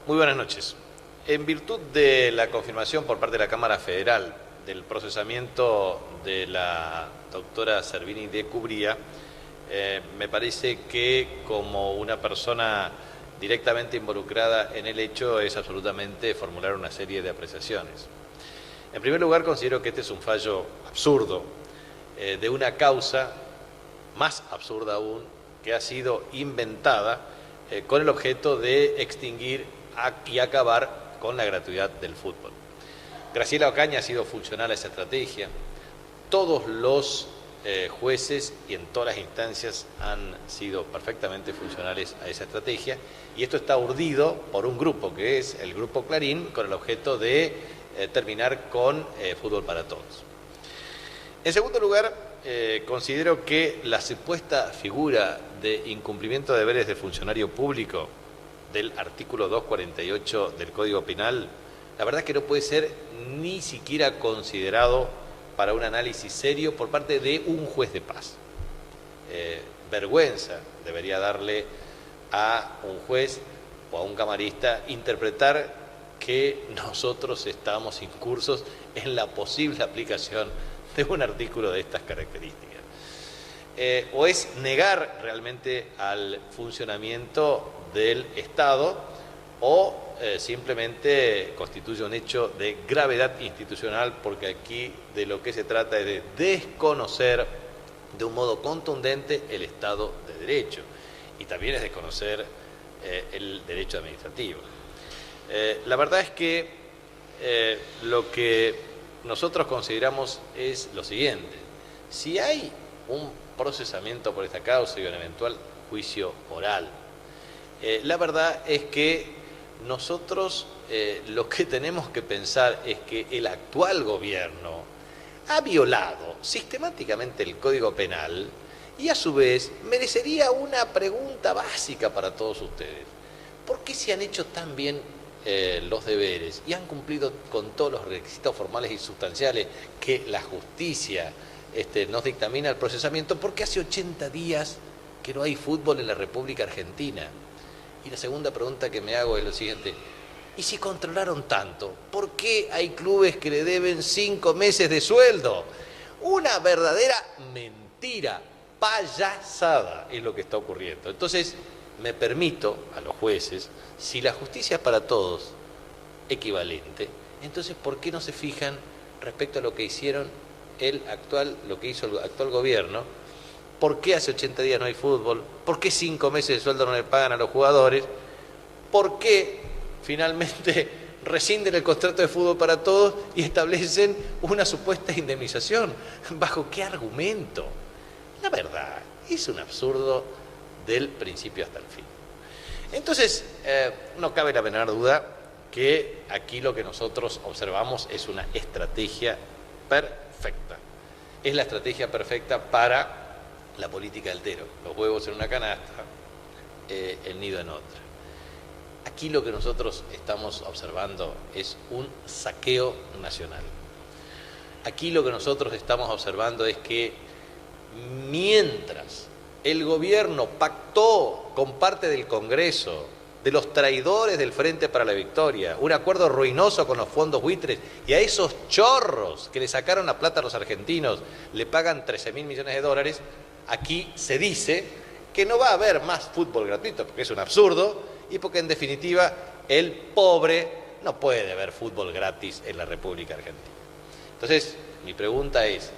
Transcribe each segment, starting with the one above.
Muy buenas noches. En virtud de la confirmación por parte de la Cámara Federal del procesamiento de la doctora Servini de Cubría, me parece que como una persona directamente involucrada en el hecho es absolutamente formular una serie de apreciaciones. En primer lugar, considero que este es un fallo absurdo de una causa más absurda aún, que ha sido inventada con el objeto de extinguir y acabar con la gratuidad del fútbol. Graciela Ocaña ha sido funcional a esa estrategia. Todos los jueces y en todas las instancias han sido perfectamente funcionales a esa estrategia, y esto está urdido por un grupo que es el Grupo Clarín, con el objeto de terminar con fútbol para todos. En segundo lugar, considero que la supuesta figura de incumplimiento de deberes de funcionario público del artículo 248 del Código Penal, la verdad es que no puede ser ni siquiera considerado para un análisis serio por parte de un juez de paz. Vergüenza debería darle a un juez o a un camarista interpretar que nosotros estamos incursos en la posible aplicación de un artículo de estas características. O es negar realmente al funcionamiento del Estado, o simplemente constituye un hecho de gravedad institucional, porque aquí de lo que se trata es de desconocer de un modo contundente el Estado de Derecho, y también es desconocer el derecho administrativo. La verdad es que lo que nosotros consideramos es lo siguiente: si hay un procesamiento por esta causa y un eventual juicio oral, la verdad es que nosotros lo que tenemos que pensar es que el actual gobierno ha violado sistemáticamente el Código Penal, y a su vez merecería una pregunta básica para todos ustedes. ¿Por qué se han hecho tan bien los deberes y han cumplido con todos los requisitos formales y sustanciales que la justicia nos dictamina el procesamiento? Porque hace 80 días que no hay fútbol en la República Argentina. Y la segunda pregunta que me hago es lo siguiente: ¿y si controlaron tanto, por qué hay clubes que le deben 5 meses de sueldo? Una verdadera mentira, payasada es lo que está ocurriendo. Entonces, me permito a los jueces, si la justicia es para todos equivalente, entonces ¿por qué no se fijan respecto a lo que hicieron lo que hizo el actual gobierno? ¿Por qué hace 80 días no hay fútbol? ¿Por qué 5 meses de sueldo no le pagan a los jugadores? ¿Por qué finalmente rescinden el contrato de fútbol para todos y establecen una supuesta indemnización? ¿Bajo qué argumento? La verdad, es un absurdo del principio hasta el fin. Entonces, no cabe la menor duda que aquí lo que nosotros observamos es una estrategia perfecta. Es la estrategia perfecta para la política del tero: los huevos en una canasta, el nido en otra. Aquí lo que nosotros estamos observando es un saqueo nacional. Aquí lo que nosotros estamos observando es que mientras el gobierno pactó con parte del Congreso, de los traidores del Frente para la Victoria, un acuerdo ruinoso con los fondos buitres, y a esos chorros que le sacaron la plata a los argentinos le pagan 13.000 millones de dólares, aquí se dice que no va a haber más fútbol gratuito, porque es un absurdo, y porque en definitiva el pobre no puede ver fútbol gratis en la República Argentina. Entonces, mi pregunta es: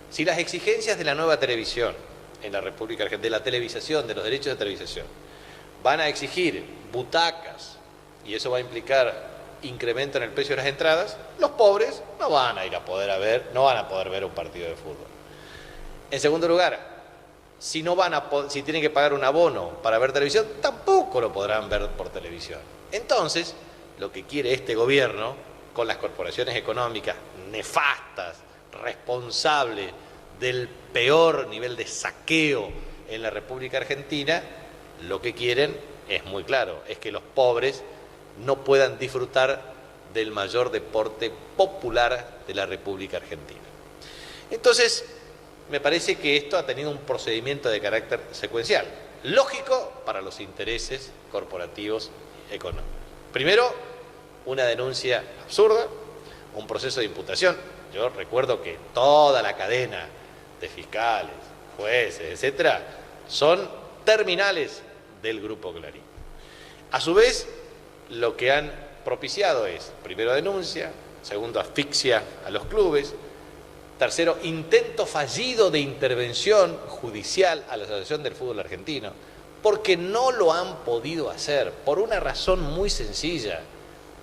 si las exigencias de la nueva televisión en la República Argentina, de la televisación, de los derechos de televisación, van a exigir butacas, y eso va a implicar incremento en el precio de las entradas, los pobres no van a ir a poder no van a poder ver un partido de fútbol. En segundo lugar, si tienen que pagar un abono para ver televisión, tampoco lo podrán ver por televisión. Entonces, lo que quiere este gobierno, con las corporaciones económicas nefastas, responsables del peor nivel de saqueo en la República Argentina, lo que quieren es muy claro: es que los pobres no puedan disfrutar del mayor deporte popular de la República Argentina. Entonces, me parece que esto ha tenido un procedimiento de carácter secuencial, lógico para los intereses corporativos económicos. Primero, una denuncia absurda, un proceso de imputación. Yo recuerdo que toda la cadena de fiscales, jueces, etcétera, son terminales del Grupo Clarín. A su vez, lo que han propiciado es, primero, denuncia, segundo, asfixia a los clubes, tercero, intento fallido de intervención judicial a la Asociación del Fútbol Argentino, porque no lo han podido hacer, por una razón muy sencilla,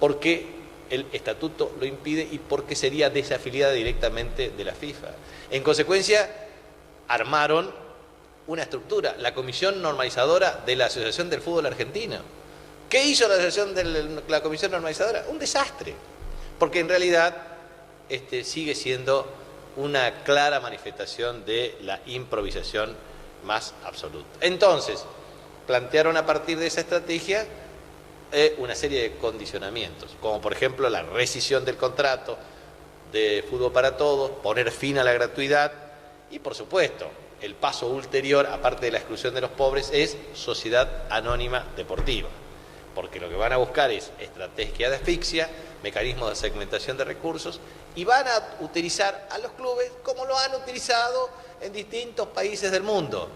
porque el estatuto lo impide y porque sería desafiliada directamente de la FIFA. En consecuencia, armaron una estructura, la Comisión Normalizadora de la Asociación del Fútbol Argentino. ¿Qué hizo la Comisión Normalizadora? Un desastre, porque en realidad sigue siendo una clara manifestación de la improvisación más absoluta. Entonces, plantearon a partir de esa estrategia una serie de condicionamientos, como por ejemplo la rescisión del contrato de Fútbol para Todos, poner fin a la gratuidad y, por supuesto, el paso ulterior, aparte de la exclusión de los pobres, es sociedad anónima deportiva, porque lo que van a buscar es estrategia de asfixia, mecanismos de segmentación de recursos, y van a utilizar a los clubes como lo han utilizado en distintos países del mundo,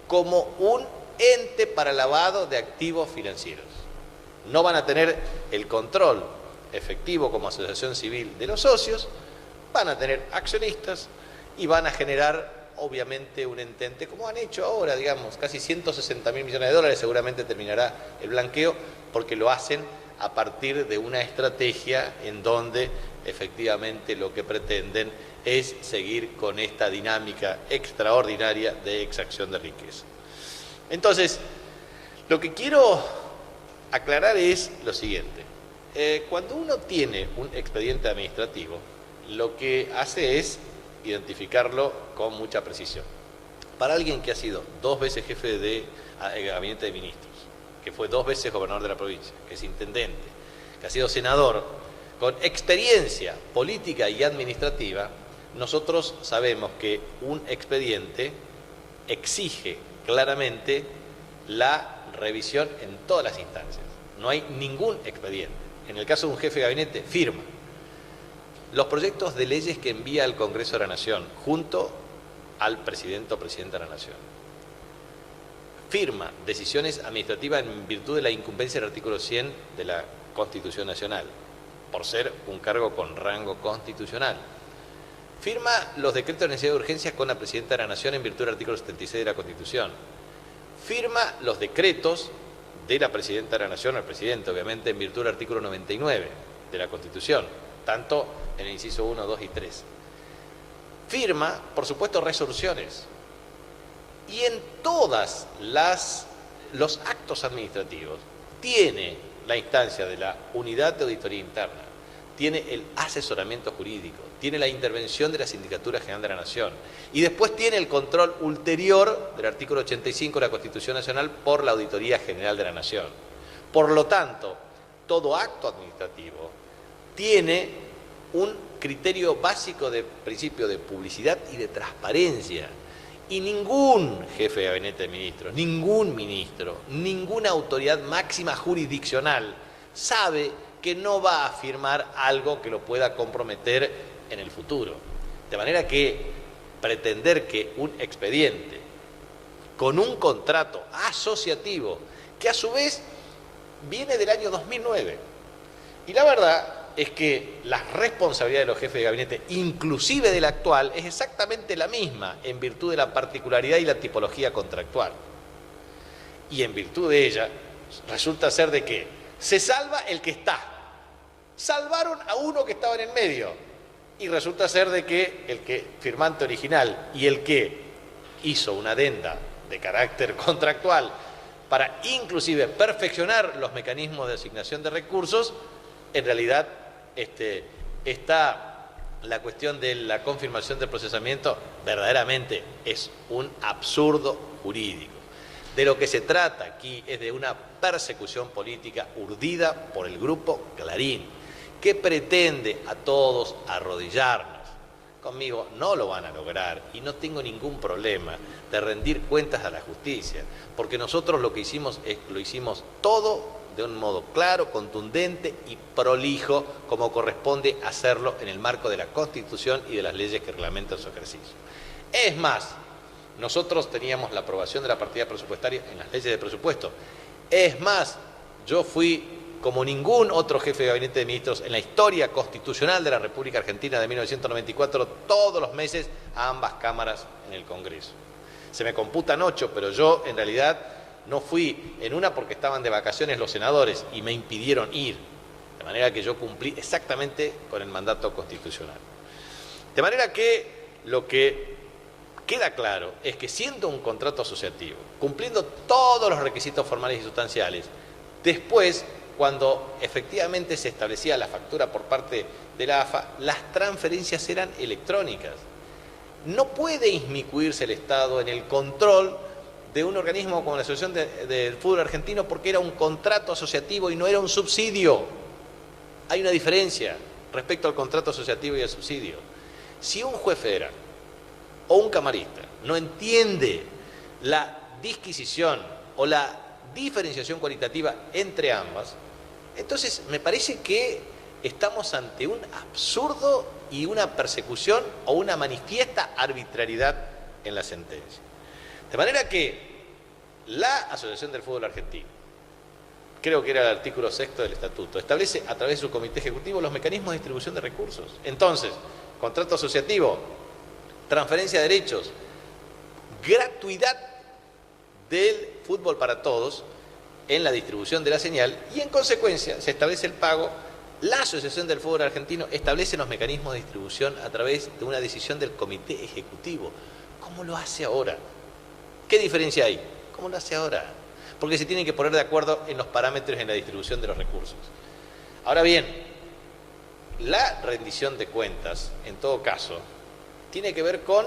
como un ente para lavado de activos financieros. No van a tener el control efectivo como asociación civil de los socios, van a tener accionistas y van a generar obviamente un entente, como han hecho ahora, digamos, casi 160.000 millones de dólares, seguramente terminará el blanqueo, porque lo hacen a partir de una estrategia en donde efectivamente lo que pretenden es seguir con esta dinámica extraordinaria de exacción de riqueza. Entonces, lo que quiero aclarar es lo siguiente. Cuando uno tiene un expediente administrativo, lo que hace es identificarlo con mucha precisión. Para alguien que ha sido 2 veces jefe de gabinete de ministros, que fue 2 veces gobernador de la provincia, que es intendente, que ha sido senador, con experiencia política y administrativa, nosotros sabemos que un expediente exige claramente la revisión en todas las instancias. No hay ningún expediente. En el caso de un jefe de gabinete, firma los proyectos de leyes que envía al Congreso de la Nación, junto al presidente o presidenta de la Nación. Firma decisiones administrativas en virtud de la incumbencia del artículo 100 de la Constitución Nacional, por ser un cargo con rango constitucional. Firma los decretos de necesidad de urgencia con la presidenta de la Nación en virtud del artículo 76 de la Constitución. Firma los decretos de la presidenta de la Nación, al presidente, obviamente, en virtud del artículo 99 de la Constitución, tanto en el inciso 1, 2 y 3. Firma, por supuesto, resoluciones. Y en todas los actos administrativos tiene la instancia de la unidad de auditoría interna, tiene el asesoramiento jurídico, tiene la intervención de la Sindicatura General de la Nación y después tiene el control ulterior del artículo 85 de la Constitución Nacional por la Auditoría General de la Nación. Por lo tanto, todo acto administrativo tiene un criterio básico de principio de publicidad y de transparencia. Y ningún jefe de gabinete de ministros, ningún ministro, ninguna autoridad máxima jurisdiccional sabe que no va a firmar algo que lo pueda comprometer en el futuro. De manera que pretender que un expediente con un contrato asociativo, que a su vez viene del año 2009, y la verdad es que la responsabilidad de los jefes de gabinete, inclusive del actual, es exactamente la misma en virtud de la particularidad y la tipología contractual. Y en virtud de ella, resulta ser de que se salva el que está. Salvaron a uno que estaba en el medio. Y resulta ser de que el que firmante original y el que hizo una adenda de carácter contractual para inclusive perfeccionar los mecanismos de asignación de recursos, en realidad está la cuestión de la confirmación del procesamiento, verdaderamente es un absurdo jurídico. De lo que se trata aquí es de una persecución política urdida por el Grupo Clarín, que pretende a todos arrodillarnos. Conmigo no lo van a lograr y no tengo ningún problema de rendir cuentas a la justicia, porque nosotros lo que hicimos lo hicimos todo de un modo claro, contundente y prolijo, como corresponde hacerlo en el marco de la Constitución y de las leyes que reglamentan su ejercicio. Es más, nosotros teníamos la aprobación de la partida presupuestaria en las leyes de presupuesto. Es más, yo fui, como ningún otro jefe de gabinete de ministros en la historia constitucional de la República Argentina de 1994, todos los meses a ambas cámaras en el Congreso. Se me computan 8, pero yo en realidad no fui en una porque estaban de vacaciones los senadores y me impidieron ir, de manera que yo cumplí exactamente con el mandato constitucional. De manera que lo que queda claro es que siendo un contrato asociativo, cumpliendo todos los requisitos formales y sustanciales, después, cuando efectivamente se establecía la factura por parte de la AFA, las transferencias eran electrónicas. No puede inmiscuirse el Estado en el control de un organismo como la Asociación del Fútbol Argentino porque era un contrato asociativo y no era un subsidio. Hay una diferencia respecto al contrato asociativo y al subsidio. Si un juez federal o un camarista no entiende la disquisición o la diferenciación cualitativa entre ambas, entonces me parece que estamos ante un absurdo y una persecución o una manifiesta arbitrariedad en la sentencia. De manera que la Asociación del Fútbol Argentino, creo que era el artículo 6 del Estatuto, establece a través de su comité ejecutivo los mecanismos de distribución de recursos. Entonces, contrato asociativo, transferencia de derechos, gratuidad del fútbol para todos en la distribución de la señal y en consecuencia se establece el pago. La Asociación del Fútbol Argentino establece los mecanismos de distribución a través de una decisión del comité ejecutivo. ¿Cómo lo hace ahora? ¿Qué diferencia hay? ¿Cómo lo hace ahora? Porque se tienen que poner de acuerdo en los parámetros en la distribución de los recursos. Ahora bien, la rendición de cuentas, en todo caso, tiene que ver con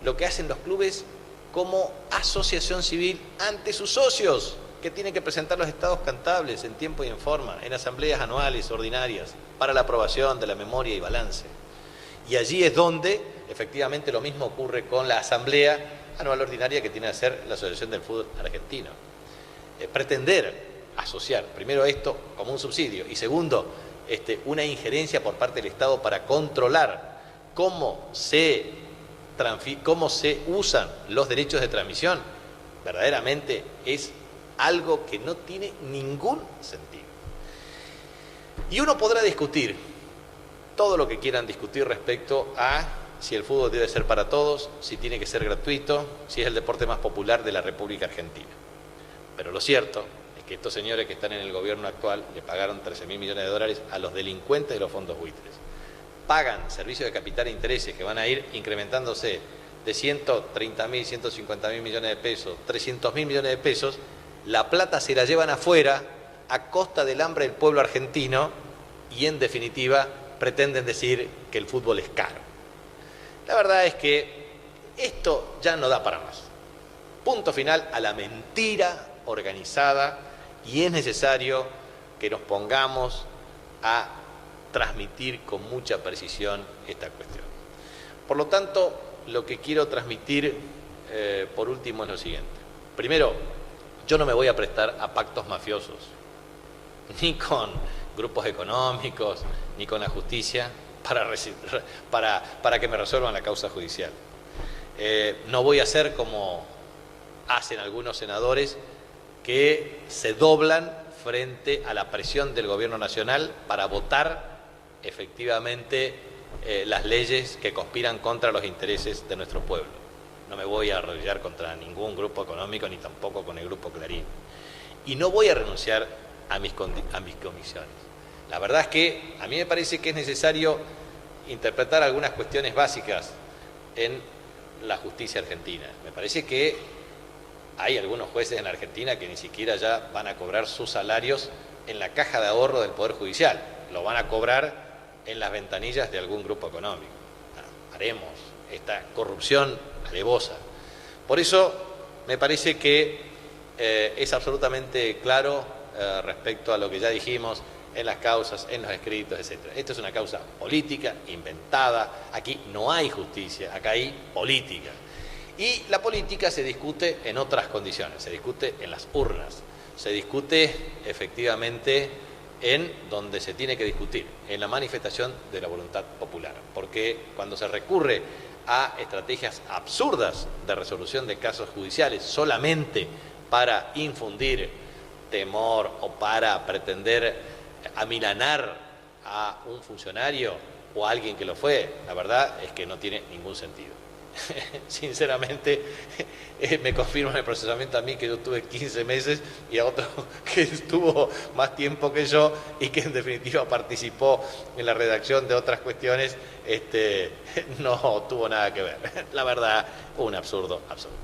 lo que hacen los clubes como asociación civil ante sus socios, que tienen que presentar los estados contables en tiempo y en forma, en asambleas anuales ordinarias, para la aprobación de la memoria y balance. Y allí es donde, efectivamente, lo mismo ocurre con la asamblea anual ordinaria que tiene que hacer la Asociación del Fútbol Argentino. Pretender asociar, primero esto como un subsidio, y segundo, una injerencia por parte del Estado para controlar cómo se usan los derechos de transmisión, verdaderamente es algo que no tiene ningún sentido. Y uno podrá discutir todo lo que quieran discutir respecto a si el fútbol debe ser para todos, si tiene que ser gratuito, si es el deporte más popular de la República Argentina. Pero lo cierto es que estos señores que están en el gobierno actual le pagaron 13.000 millones de dólares a los delincuentes de los fondos buitres. Pagan servicios de capital e intereses que van a ir incrementándose de 130.000, 150.000 millones de pesos, 300.000 millones de pesos. La plata se la llevan afuera a costa del hambre del pueblo argentino y en definitiva pretenden decir que el fútbol es caro. La verdad es que esto ya no da para más. Punto final a la mentira organizada y es necesario que nos pongamos a transmitir con mucha precisión esta cuestión. Por lo tanto, lo que quiero transmitir por último es lo siguiente. Primero, yo no me voy a prestar a pactos mafiosos, ni con grupos económicos, ni con la justicia, para que me resuelvan la causa judicial. No voy a hacer como hacen algunos senadores que se doblan frente a la presión del gobierno nacional para votar efectivamente las leyes que conspiran contra los intereses de nuestro pueblo. No me voy a arrodillar contra ningún grupo económico, ni tampoco con el Grupo Clarín. Y no voy a renunciar a mis comisiones. La verdad es que a mí me parece que es necesario interpretar algunas cuestiones básicas en la justicia argentina. Me parece que hay algunos jueces en la Argentina que ni siquiera ya van a cobrar sus salarios en la caja de ahorro del Poder Judicial. Lo van a cobrar en las ventanillas de algún grupo económico. Haremos esta corrupción alevosa. Por eso me parece que es absolutamente claro respecto a lo que ya dijimos en las causas, en los escritos, etc. Esto es una causa política, inventada. Aquí no hay justicia, acá hay política. Y la política se discute en otras condiciones, se discute en las urnas. se discute efectivamente en donde se tiene que discutir, en la manifestación de la voluntad popular. Porque cuando se recurre a estrategias absurdas de resolución de casos judiciales solamente para infundir temor o para pretender amilanar a un funcionario o a alguien que lo fue, la verdad es que no tiene ningún sentido. Sinceramente, me confirma el procesamiento a mí que yo tuve 15 meses y a otro que estuvo más tiempo que yo y que en definitiva participó en la redacción de otras cuestiones, no tuvo nada que ver. La verdad, un absurdo absoluto.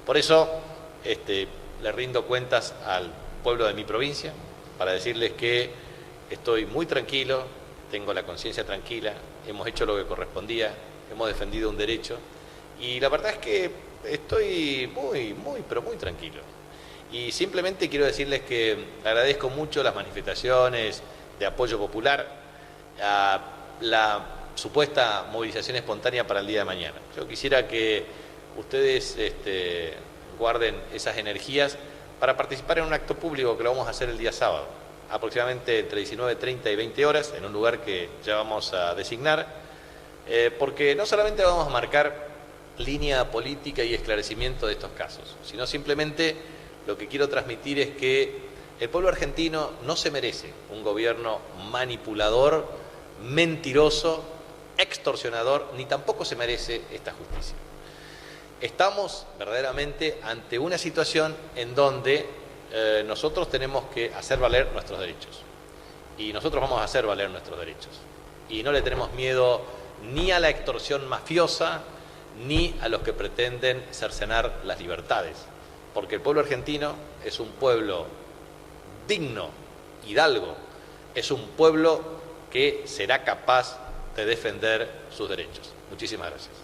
Por eso le rindo cuentas al pueblo de mi provincia para decirles que estoy muy tranquilo, tengo la conciencia tranquila, hemos hecho lo que correspondía, hemos defendido un derecho. Y la verdad es que estoy pero muy tranquilo. Y simplemente quiero decirles que agradezco mucho las manifestaciones de apoyo popular a la supuesta movilización espontánea para el día de mañana. Yo quisiera que ustedes guarden esas energías para participar en un acto público que lo vamos a hacer el día sábado, aproximadamente entre 19:30 y 20 horas, en un lugar que ya vamos a designar, porque no solamente vamos a marcar línea política y esclarecimiento de estos casos, sino simplemente lo que quiero transmitir es que el pueblo argentino no se merece un gobierno manipulador, mentiroso, extorsionador, ni tampoco se merece esta justicia. Estamos verdaderamente ante una situación en donde nosotros tenemos que hacer valer nuestros derechos, y nosotros vamos a hacer valer nuestros derechos, y no le tenemos miedo ni a la extorsión mafiosa, ni a los que pretenden cercenar las libertades, porque el pueblo argentino es un pueblo digno, hidalgo, es un pueblo que será capaz de defender sus derechos. Muchísimas gracias.